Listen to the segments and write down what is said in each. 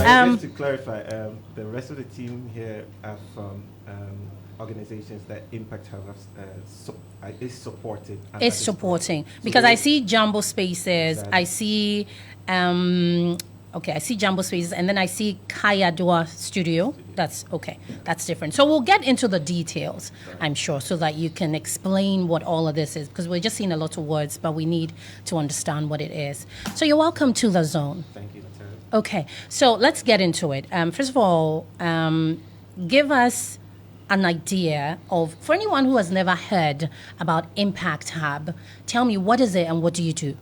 Just to clarify, the rest of the team here are from organizations that Impact Hub is supported. Is supporting because I see Jambo Spaces, Exactly. I see, I see Jambo Spaces, and then I see Kayadua Studio. That's okay. That's different. So we'll get into the details, I'm sure, so that you can explain what all of this is, because we're just seeing a lot of words, but we need to understand what it is. So you're welcome to the zone. Thank you, Natalia. Okay, so let's get into it. First of all, give us an idea of, for anyone who has never heard about Impact Hub, tell me, what is it and what do you do?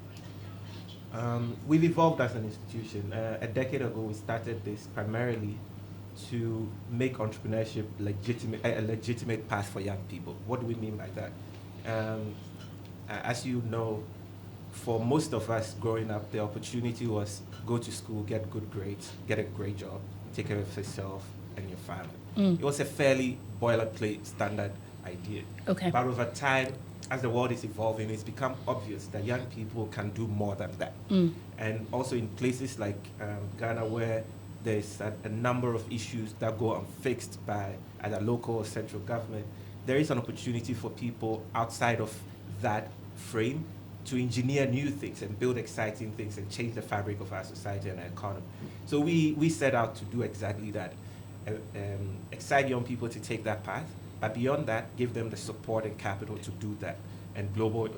We've evolved as an institution. A decade ago, we started this primarily to make entrepreneurship a legitimate path for young people. What do we mean by that? As you know, for most of us growing up, the opportunity was go to school, get good grades, get a great job, take care of yourself and your family. It was a fairly boilerplate standard idea. Okay. But over time, as the world is evolving, it's become obvious that young people can do more than that. And also in places like Ghana, where there's a number of issues that go unfixed by either local or central government, there is an opportunity for people outside of that frame to engineer new things and build exciting things and change the fabric of our society and our economy. So we set out to do exactly that. Excite young people to take that path, but beyond that, give them the support and capital to do that, and global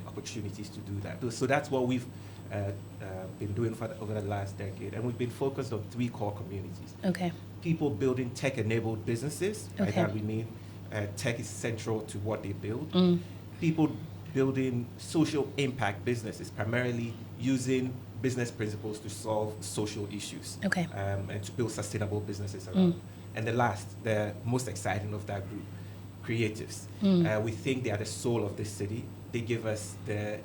opportunities to do that. So that's what we've been doing over the last decade, and we've been focused on 3 core communities. Okay. People building tech-enabled businesses. By Okay. that we mean tech is central to what they build. People building social impact businesses, primarily using business principles to solve social issues. Okay. And to build sustainable businesses around. And the most exciting of that group, creatives. We think they are the soul of this city. They give us the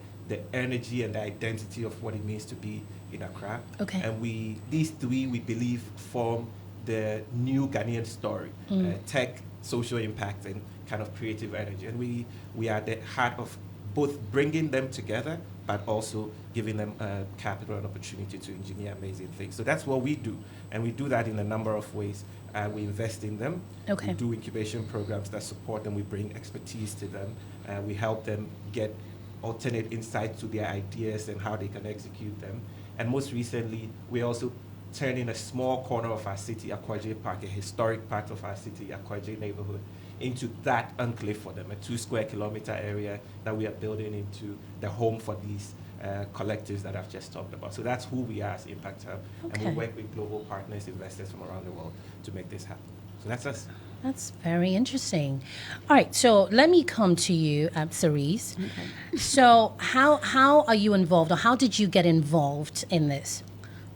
energy and the identity of what it means to be in Accra. Okay. And these 3, we believe, form the new Ghanaian story. Tech, social impact, and kind of creative energy. And we are at the heart of both bringing them together, but also giving them capital and opportunity to engineer amazing things. So that's what we do. And we do that in a number of ways. We invest in them. Okay. We do incubation programs that support them. We bring expertise to them. We help them get alternate insights to their ideas and how they can execute them. And most recently, we also turning a small corner of our city, Akwaje Park, a historic part of our city, Akwaje neighborhood, into that enclave for them, a 2 square kilometer area that we are building into the home for these collectives that I've just talked about. So that's who we are as Impact Hub. Okay. And we work with global partners, investors from around the world to make this happen. So that's us. That's very interesting. All right, so let me come to you, Cerise. Okay. So how are you involved, or how did you get involved in this?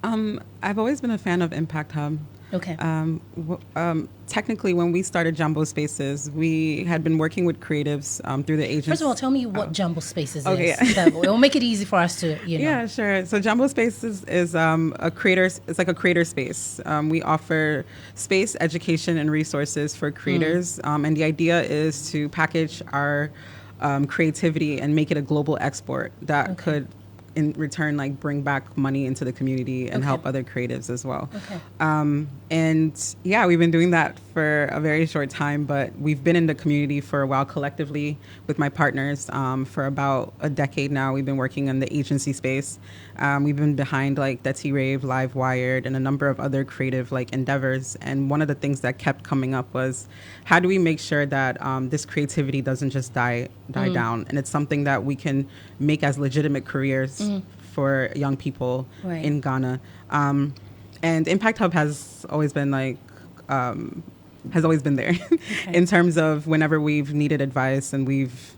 I've always been a fan of Impact Hub. Okay. Technically, when we started Jambo Spaces, we had been working with creatives through the agency. First of all, tell me what Jambo Spaces okay. is. It will make it easy for us to, Yeah, sure. So Jambo Spaces is a creator. It's like a creator space. We offer space, education, and resources for creators. And the idea is to package our creativity and make it a global export that could, in return, like bring back money into the community and help other creatives as well. Okay. And yeah, we've been doing that for a very short time, but we've been in the community for a while collectively with my partners for about a decade now. We've been working in the agency space. We've been behind like the T-Rave, Live Wired, and a number of other creative like endeavors. And one of the things that kept coming up was, how do we make sure that this creativity doesn't just die down? And it's something that we can make as legitimate careers for young people in Ghana. And Impact Hub has always been like, has always been there in terms of whenever we've needed advice and we've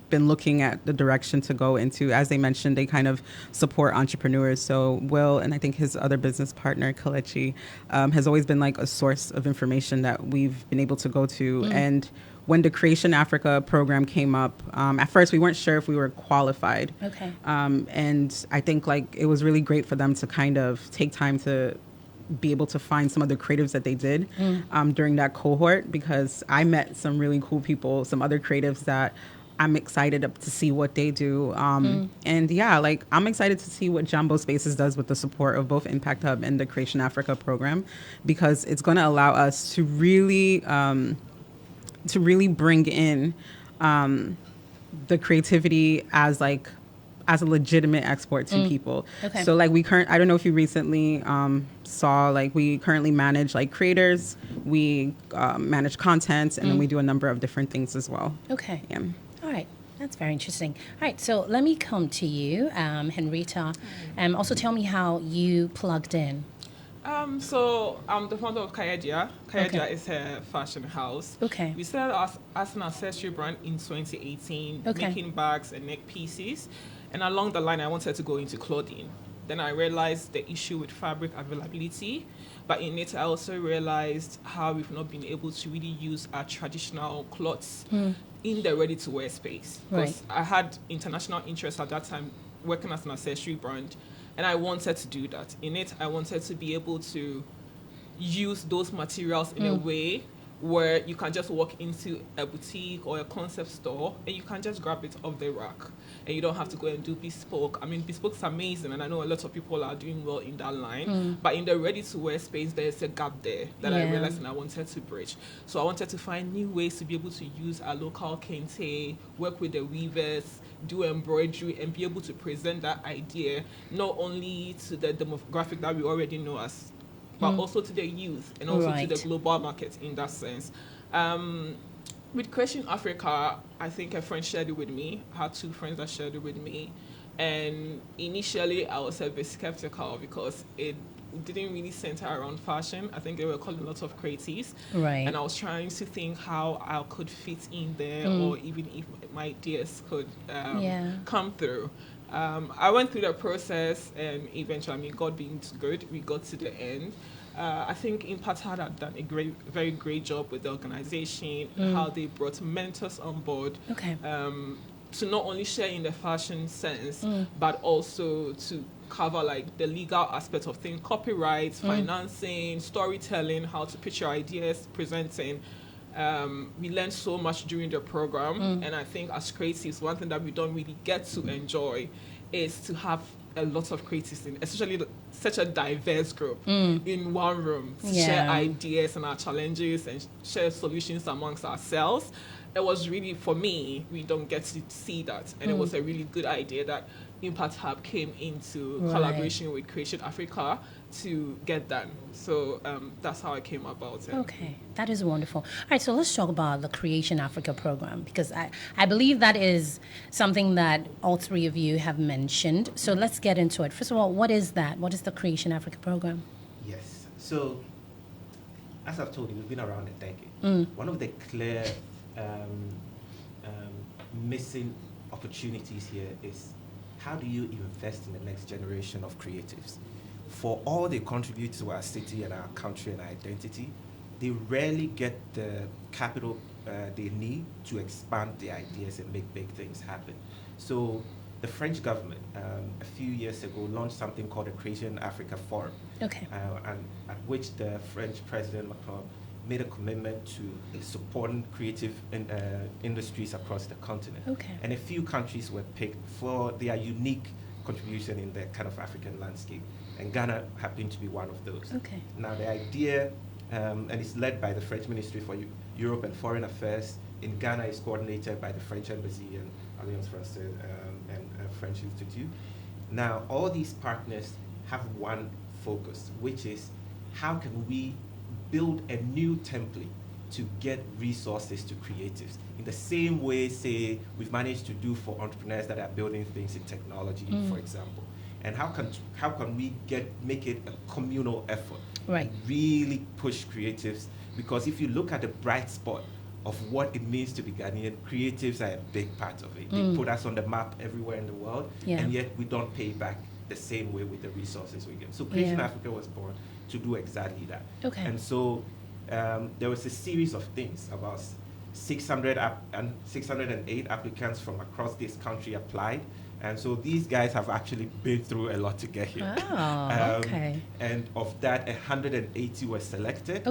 been looking at the direction to go into. As they mentioned, they kind of support entrepreneurs. So Will, and I think his other business partner, Kalechi, has always been like a source of information that we've been able to go to. And when the Creation Africa program came up, at first we weren't sure if we were qualified. Okay. And I think like it was really great for them to kind of take time to be able to find some of the creatives that they did during that cohort, because I met some really cool people, some other creatives that I'm excited to see what they do. And yeah, like I'm excited to see what Jambo Spaces does with the support of both Impact Hub and the Creation Africa program, because it's going to allow us to really bring in the creativity as a legitimate export to people. Okay. So like I don't know if you recently saw, like we currently manage like creators, we manage content, and then we do a number of different things as well. Okay. Yeah. All right. That's very interesting. All right. So let me come to you, Henrietta. Also tell me how you plugged in. So I'm the founder of Kayadua. Kayadua Okay. is a fashion house. Okay. We started as an accessory brand in 2018, Okay. making bags and neck pieces. And along the line, I wanted to go into clothing. Then I realized the issue with fabric availability. But in it, I also realized how we've not been able to really use our traditional clothes in the ready-to-wear space. Because I had international interest at that time working as an accessory brand. And I wanted to do that. In it, I wanted to be able to use those materials in a way where you can just walk into a boutique or a concept store and you can just grab it off the rack. And you don't have to go and do bespoke. I mean, bespoke's amazing, and I know a lot of people are doing well in that line. But in the ready-to-wear space, there's a gap there that I realized and I wanted to bridge. So I wanted to find new ways to be able to use our local kente, work with the weavers, do embroidery, and be able to present that idea not only to the demographic that we already know as, but also to the youth and also to the global market in that sense. With Creation Africa, I think a friend shared it with me. I had two friends that shared it with me. And initially, I was a bit skeptical because it didn't really center around fashion. I think they were calling a lot of creatives. Right. And I was trying to think how I could fit in there or even if my ideas could come through. I went through the process and eventually, I mean, God being good, we got to the end. I think Impact had done a very great job with the organization, how they brought mentors on board to not only share in the fashion sense, but also to cover like the legal aspect of things, copyright, financing, storytelling, how to pitch your ideas, presenting. We learned so much during the program, and I think as creatives, one thing that we don't really get to enjoy is to have a lot of creatives, especially such a diverse group in one room to share ideas and our challenges and share solutions amongst ourselves. It was really, for me, we don't get to see that, and it was a really good idea that Impact Hub came into collaboration with Creation Africa to get done. So that's how it came about. Okay, that is wonderful. All right, so let's talk about the Creation Africa program, because I believe that is something that all three of you have mentioned. So let's get into it. First of all, what is that? What is the Creation Africa program? Yes. So, as I've told you, we've been around a decade. One of the clear missing opportunities here is how do you invest in the next generation of creatives? For all they contribute to our city and our country and our identity, they rarely get the capital they need to expand their ideas and make big things happen. So the French government, a few years ago, launched something called the Creation Africa Forum, and at which the French President Macron made a commitment to supporting creative industries across the continent. And a few countries were picked for their unique contribution in the kind of African landscape. And Ghana happened to be one of those. Now the idea, and it's led by the French Ministry for Europe and Foreign Affairs. In Ghana, it's coordinated by the French Embassy and Alliance Française and French Institute. Now, all these partners have one focus, which is how can we build a new template to get resources to creatives in the same way, say, we've managed to do for entrepreneurs that are building things in technology, for example. And how can we make it a communal effort? Right. Really push creatives, because if you look at the bright spot of what it means to be Ghanaian, creatives are a big part of it. They put us on the map everywhere in the world, and yet we don't pay back the same way with the resources we get. So Creation Africa was born to do exactly that. And so there was a series of things. About 608 applicants from across this country applied. And so these guys have actually been through a lot to get here. And of that, 180 were selected.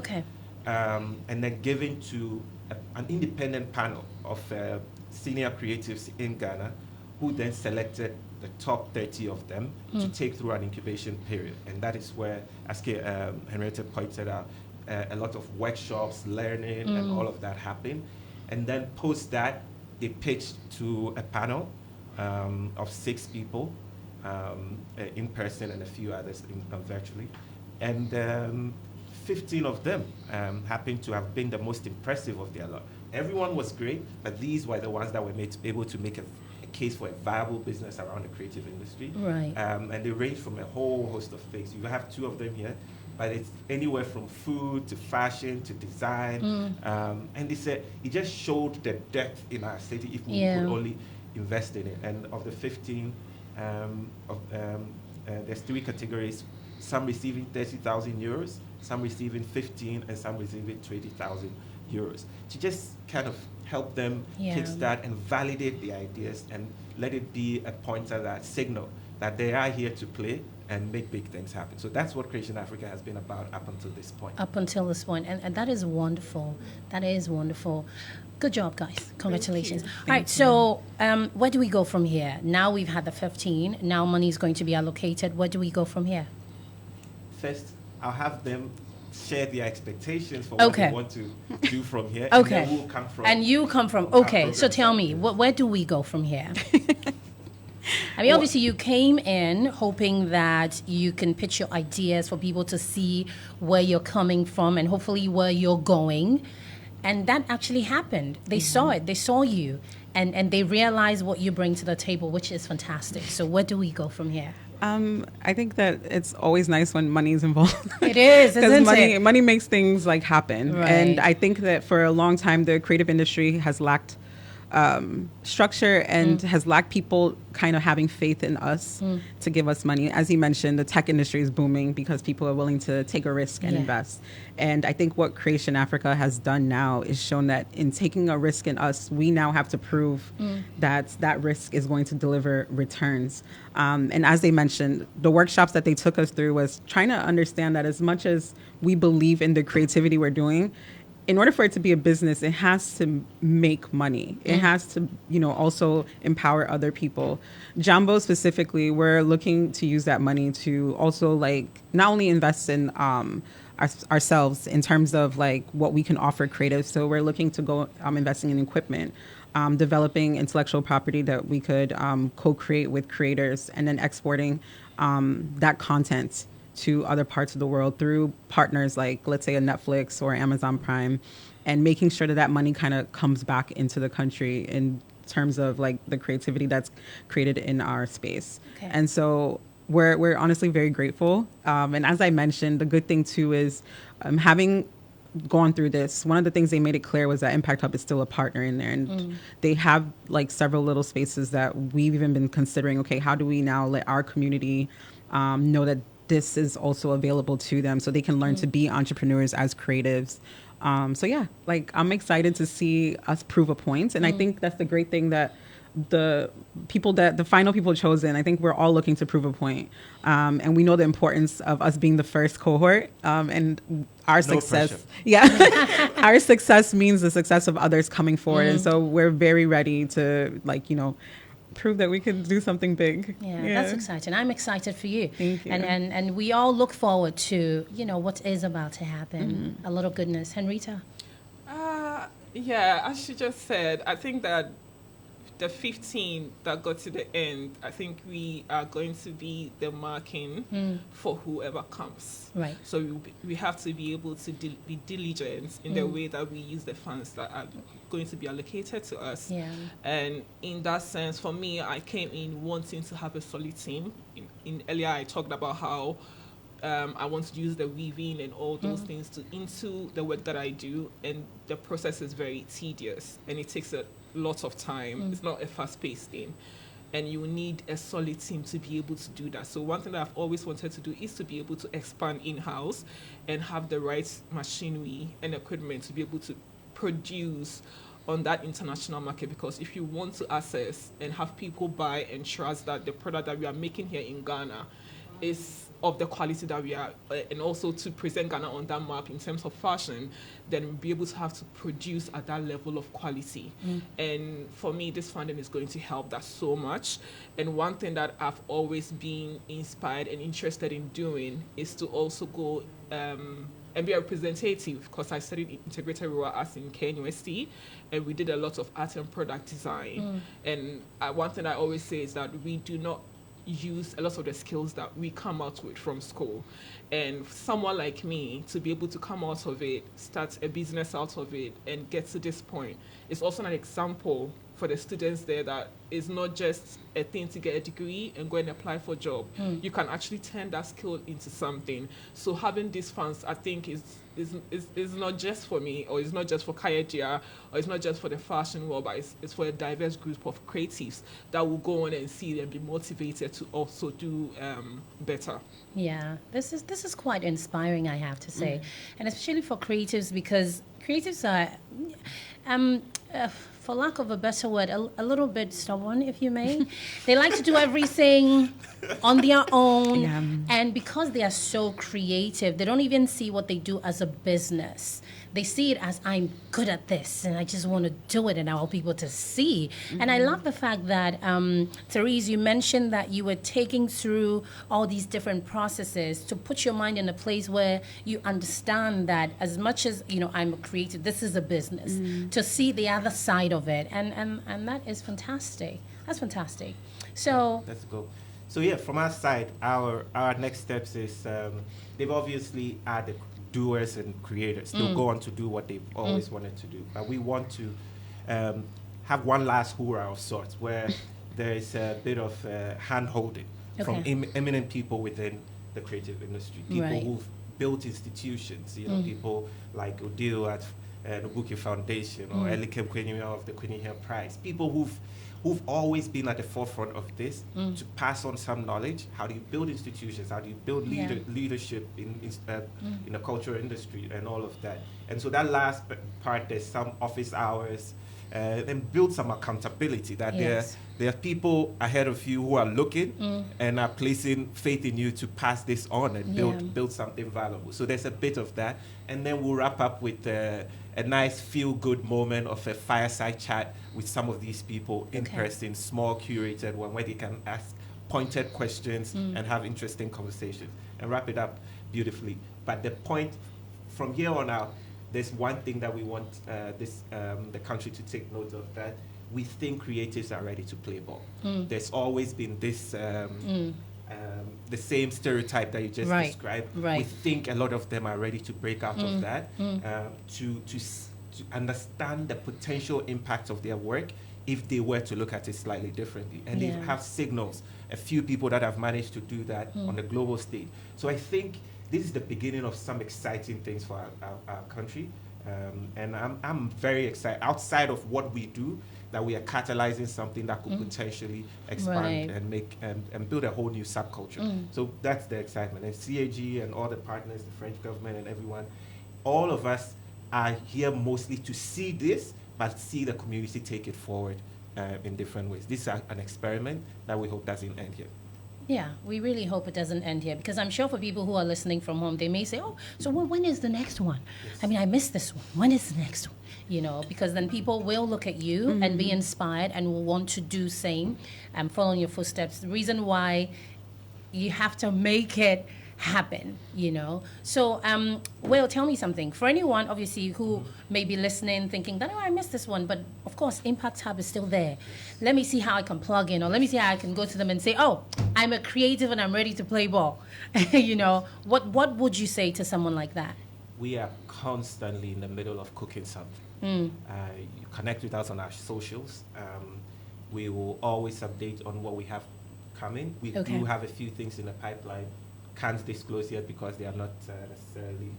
And then given to an independent panel of senior creatives in Ghana, who then selected the top 30 of them to take through an incubation period. And that is where, as Henrietta pointed out, a lot of workshops, learning, and all of that happened. And then post that, they pitched to a panel of 6 people in person and a few others virtually. And 15 of them happened to have been the most impressive of their lot. Everyone was great, but these were the ones that were able to make a case for a viable business around the creative industry. Right. And they range from a whole host of things. You have 2 of them here, but it's anywhere from food to fashion to design. And they said it just showed the depth in our city if we could only invest in it. And of the 15, there's 3 categories, some receiving 30,000 euros, some receiving 15, and some receiving 20,000 euros. To just kind of help them kickstart and validate the ideas and let it be a pointer, that signal that they are here to play and make big things happen. So that's what Creation Africa has been about up until this point. And that is wonderful. That is wonderful. Good job, guys. Congratulations. All right, so where do we go from here? Now we've had the 15. Now money is going to be allocated. Where do we go from here? First, I'll have them share their expectations for what they want to do from here. Okay. And then we'll come from. And you come from. Okay, so tell me, where do we go from here? I mean, obviously, you came in hoping that you can pitch your ideas for people to see where you're coming from and hopefully where you're going. And that actually happened. They saw it. They saw you. And they realized what you bring to the table, which is fantastic. So where do we go from here? I think that it's always nice when money is involved. It is, isn't it? Money makes things like happen. Right. And I think that for a long time, the creative industry has lacked structure and has lacked people kind of having faith in us to give us money. As you mentioned, the tech industry is booming because people are willing to take a risk and invest. And I think what Creation Africa has done now is shown that in taking a risk in us, we now have to prove that that risk is going to deliver returns. And as they mentioned, the workshops that they took us through was trying to understand that as much as we believe in the creativity we're doing, in order for it to be a business, it has to make money. It has to, also empower other people. Jambo specifically, we're looking to use that money to also not only invest in ourselves in terms of what we can offer creatives. So we're looking to go investing in equipment, developing intellectual property that we could co-create with creators, and then exporting that content to other parts of the world through partners like, let's say, a Netflix or Amazon Prime, and making sure that money kind of comes back into the country in terms of the creativity that's created in our space. Okay. And so we're honestly very grateful. And as I mentioned, the good thing too is having gone through this, one of the things they made it clear was that Impact Hub is still a partner in there, and they have several little spaces that we've even been considering. Okay, how do we now let our community know that this is also available to them so they can learn to be entrepreneurs as creatives. I'm excited to see us prove a point. And I think that's the great thing, that the final people chosen, I think we're all looking to prove a point. And we know the importance of us being the first cohort, and our success. Pressure. Yeah. Our success means the success of others coming forward. And so we're very ready to prove that we can do something big. Yeah, that's exciting. I'm excited for you. Thank you. And we all look forward to, what is about to happen. A lot of goodness. Henrietta? As she just said, I think that the 15 that got to the end, I think we are going to be the marking for whoever comes. Right. So we have to be able to be diligent in the way that we use the funds that are going to be allocated to us. Yeah. And in that sense, for me, I came in wanting to have a solid team. Earlier, I talked about how I want to use the weaving and all those things into the work that I do, and the process is very tedious and it takes a lot of time. It's not a fast-paced thing, and you need a solid team to be able to do that. So one thing that I've always wanted to do is to be able to expand in-house and have the right machinery and equipment to be able to produce on that international market, because if you want to access and have people buy and trust that the product that we are making here in Ghana is of the quality that we are, and also to present Ghana on that map in terms of fashion, then we'll be able to have to produce at that level of quality. And for me, this funding is going to help that so much. And one thing that I've always been inspired and interested in doing is to also go and be a representative, because I studied integrated rural arts in KNUST, and we did a lot of art and product design. And one thing I always say is that we do not use a lot of the skills that we come out with from school. And someone like me to be able to come out of it, start a business out of it, and get to this point is also an example for the students there that it's not just a thing to get a degree and go and apply for a job. You can actually turn that skill into something. So having these funds, I think, is not just for me, or it's not just for Kayadua, or it's not just for the fashion world, but it's for a diverse group of creatives that will go on and see and be motivated to also do better. Yeah, this is quite inspiring, I have to say, and especially for creatives, because creatives are, for lack of a better word, a little bit stubborn, if you may. They like to do everything on their own, and because they are so creative, they don't even see what they do as a business. They see it as, I'm good at this, and I just want to do it, and I want people to see. And I love the fact that, Therese, you mentioned that you were taking through all these different processes to put your mind in a place where you understand that as much as, I'm a creative, this is a business, to see the other side of it. And that is fantastic. That's fantastic. So let's go. So yeah, from our side, our next steps is they've obviously added doers and creators. They'll go on to do what they've always wanted to do. But we want to have one last hurrah of sorts, where there is a bit of hand-holding from eminent people within the creative industry, people who've built institutions, people like Odile at Nobuki Foundation, or Elikem Kwenyuya of the Queenie Hill Prize, people who've always been at the forefront of this to pass on some knowledge. How do you build institutions? How do you build leadership in the cultural industry and all of that? And so that last part, there's some office hours, and build some accountability that there are people ahead of you who are looking and are placing faith in you to pass this on and build something valuable. So there's a bit of that. And then we'll wrap up with a nice feel-good moment of a fireside chat with some of these people in person, small curated one, where they can ask pointed questions and have interesting conversations and wrap it up beautifully. But the point from here on out, there's one thing that we want the country to take note of, that we think creatives are ready to play ball. There's always been this the same stereotype that you just described. We think a lot of them are ready to break out of that, to understand the potential impact of their work if they were to look at it slightly differently. And they have signals, a few people that have managed to do that on the global stage. So I think this is the beginning of some exciting things for our country. And I'm very excited, outside of what we do, that we are catalyzing something that could potentially expand and make and build a whole new subculture. So that's the excitement. And CAG and all the partners, the French government and everyone, all of us are here mostly to see this, but see the community take it forward in different ways. This is an experiment that we hope doesn't end here. Yeah, we really hope it doesn't end here, because I'm sure for people who are listening from home, they may say, oh, so when is the next one? I mean, I missed this one. When is the next one? Because then people will look at you and be inspired and will want to do same and follow in your footsteps. The reason why you have to make it happen, So, Will, tell me something. For anyone, obviously, who may be listening, thinking that, I missed this one, but of course, Impact Hub is still there. Let me see how I can plug in, or let me see how I can go to them and say, oh, I'm a creative and I'm ready to play ball. What would you say to someone like that? We are constantly in the middle of cooking something. You connect with us on our socials. We will always update on what we have coming. We do have a few things in the pipeline. Can't disclose yet because they are not necessarily,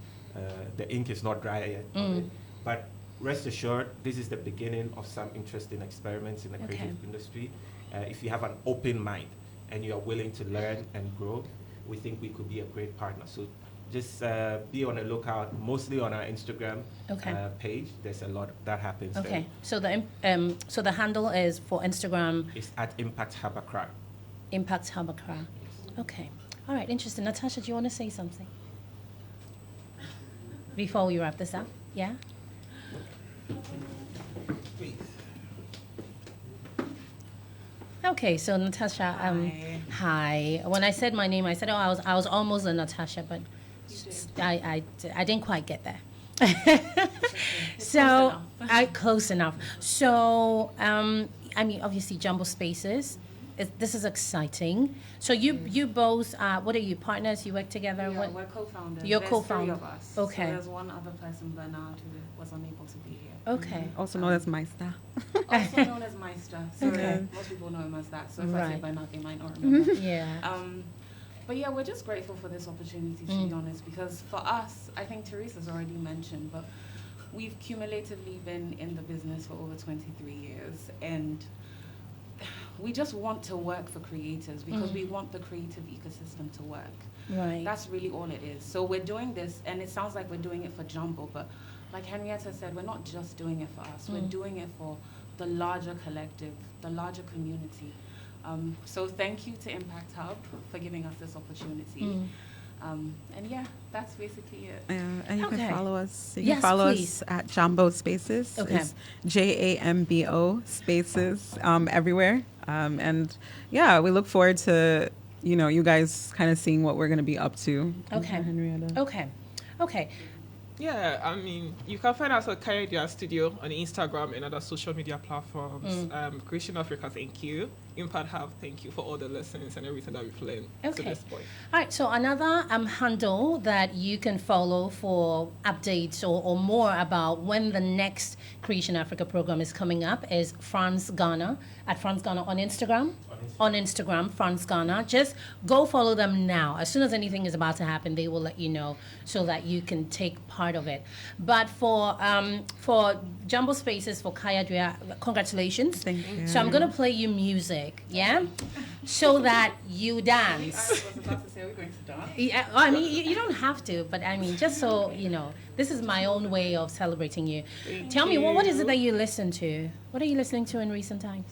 the ink is not dry yet on it. But rest assured, this is the beginning of some interesting experiments in the creative industry. If you have an open mind and you are willing to learn and grow, we think we could be a great partner. So just be on the lookout, mostly on our Instagram page. There's a lot that happens there. So the handle is for Instagram? It's at Impact Hub Accra. Impact Hub Accra. Okay. All right, interesting. Natasha, do you want to say something before we wrap this up? Yeah? Okay, so Natasha, hi. When I said my name, I said, I was almost a Natasha, but I didn't quite get there. So, close enough. So, I mean, obviously, Jambo Spaces. This is exciting. So you both, what are you, partners? You work together? Yeah, What? we're co-founders. You're There's co-founder. 3 of us. Okay. So there's one other person, Bernard, who was unable to be here. Okay. Also known as Meister. Also known as Meister. So Okay. most people know him as that. So if I Right. say Bernard, they might not remember. Yeah. But yeah, we're just grateful for this opportunity, to be honest, because for us, I think Teresa's already mentioned, but we've cumulatively been in the business for over 23 years, and we just want to work for creators because we want the creative ecosystem to work. Right. That's really all it is. So we're doing this, and it sounds like we're doing it for Jambo, but like Henrietta said, we're not just doing it for us. We're doing it for the larger collective, the larger community. So thank you to Impact Hub for giving us this opportunity. And yeah, that's basically it. And you Okay. can follow us. You Yes, can follow please. us at Jambo Spaces. Okay. It's JAMBO Spaces everywhere. And yeah, we look forward to you guys kind of seeing what we're going to be up to. Okay. Henrietta. Okay. Yeah, I mean, you can find us at Kayadua Studio on Instagram and other social media platforms. Creation Africa, thank you. Impact Hub, thank you for all the lessons and everything that we've learned to Okay. this point. All right, so another handle that you can follow for updates or more about when the next Creation Africa program is coming up is France Ghana, at France Ghana on Instagram. On Instagram, France Ghana. Just go follow them now. As soon as anything is about to happen, they will let you know so that you can take part of it. But for Jambo Spaces, for Kayadua, congratulations. Thank you. So I'm going to play you music, yeah? So that you dance. I was about to say, are we going to dance? Yeah, I mean, you don't have to, but I mean, just so you know, this is my own way of celebrating you. Tell me, what is it that you listen to? What are you listening to in recent times?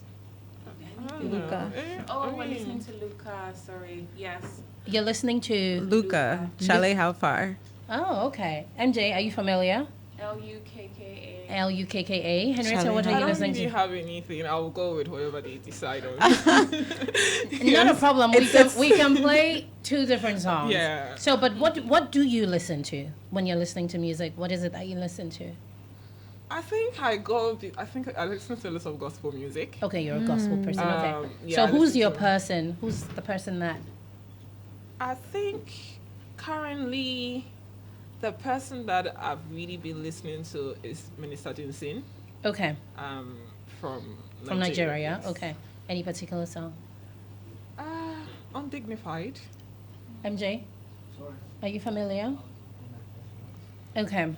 Luca. Oh, we're listening to Luca. Sorry. Yes. You're listening to... Luca. Chalet How Far. Oh, okay. MJ, are you familiar? Lukka. Lukka. Henrietta, what are I you don't listening really to? have anything. I will go with whatever they decide on. Not a problem. We can play 2 different songs. Yeah. So, but what do you listen to when you're listening to music? What is it that you listen to? I think I listen to a lot of gospel music. Okay, you're a gospel person. Okay. Yeah, So I who's listen your to- person? Who's the person that... I think currently the person that I've really been listening to is Minister Jinsin Okay. from From Nigeria. yes. Okay. Any particular song? Undignified. MJ? Are you familiar? Okay.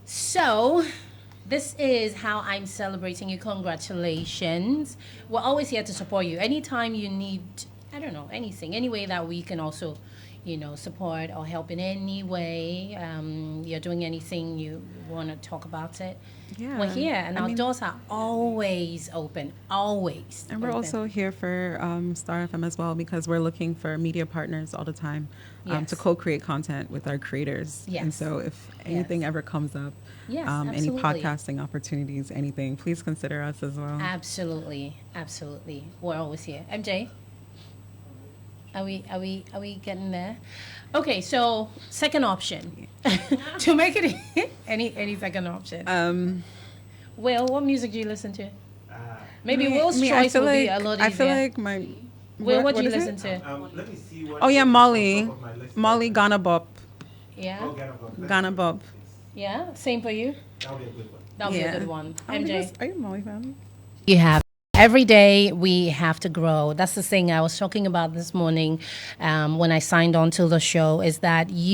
So, this is how I'm celebrating you. Congratulations. We're always here to support you. Anytime you need, I don't know, anything, any way that we can also, support or help in any way. You're doing anything, you want to talk about it. Yeah. We're here, and I our mean- doors are always open. Always. And we're open. also here for Star FM as well because we're looking for media partners all the time Yes. to co-create content with our creators. And Yes. so if anything ever comes up, Yes, any absolutely. podcasting opportunities, anything, please consider us as well. Absolutely. We're always here. MJ? Are we getting there? Okay, so second option. To make it any second option. Will, what music do you listen to? Maybe Will's choice will be a lot easier. I feel like my... Will, what do you is listen it? to? Let me see what. Oh yeah, Molly. on top of my list. Molly Ghana Bop. Yeah? Oh, Ghana Bop. Let's Ghana see. Bop. Yeah? Same for you? That'll be a good one. That'll be Yeah. a good one. Oh, MJ? are you a Molly fan? You have. Every day we have to grow. That's the thing I was talking about this morning when I signed on to the show is that you